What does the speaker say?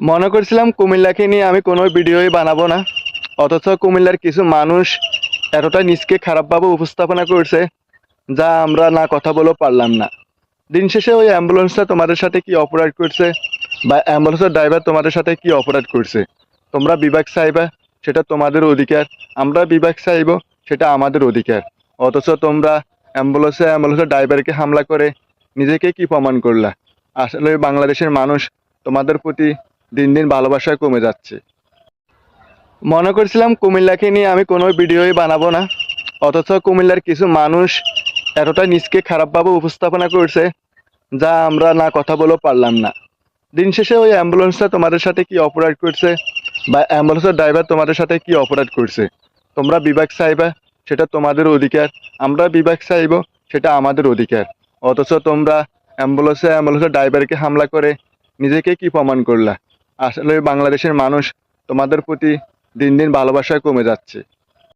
মনে করছিলাম কুমিল্লাকে নিয়ে আমি কোনো ভিডিওই বানাবো না, অথচ কুমিল্লার কিছু মানুষ এতটা নিজকে খারাপভাবে উপস্থাপনা করছে যা আমরা না কথা বলেও পারলাম না। দিন শেষে ওই অ্যাম্বুলেন্সটা তোমাদের সাথে কি অপরাধ করছে, বা অ্যাম্বুলেন্সের ড্রাইভার তোমাদের সাথে কি অপরাধ করছে, তোমরা বিভাগ চাইবা, সেটা তোমাদের অধিকার। আমরা বিভাগ চাইব, সেটা আমাদের অধিকার। অথচ তোমরা অ্যাম্বুলেন্সের ড্রাইভারকে হামলা করে নিজেকে কি প্রমাণ করলা? আসলে বাংলাদেশের মানুষ তোমাদের প্রতি দিন দিন ভালোবাসা কমে যাচ্ছে। মনে করছিলাম কুমিল্লাকে নিয়ে আমি কোনো ভিডিওই বানাবো না, অথচ কুমিল্লার কিছু মানুষ এতটা নিজকে খারাপভাবে উপস্থাপনা করছে যা আমরা না কথা বলেও পারলাম না। দিন শেষে ওই অ্যাম্বুলেন্সটা তোমাদের সাথে কি অপরাধ করছে, বা অ্যাম্বুলেন্সের ড্রাইভার তোমাদের সাথে কি অপরাধ করছে, তোমরা বিভাগ চাইবা, সেটা তোমাদের অধিকার। আমরা বিভাগ চাইব, সেটা আমাদের অধিকার। অথচ তোমরা অ্যাম্বুলেন্সের ড্রাইভারকে হামলা করে নিজেকে কি প্রমাণ করলা? আসলে বাংলাদেশের মানুষ তোমাদের প্রতি দিন দিন ভালোবাসা কমে যাচ্ছে।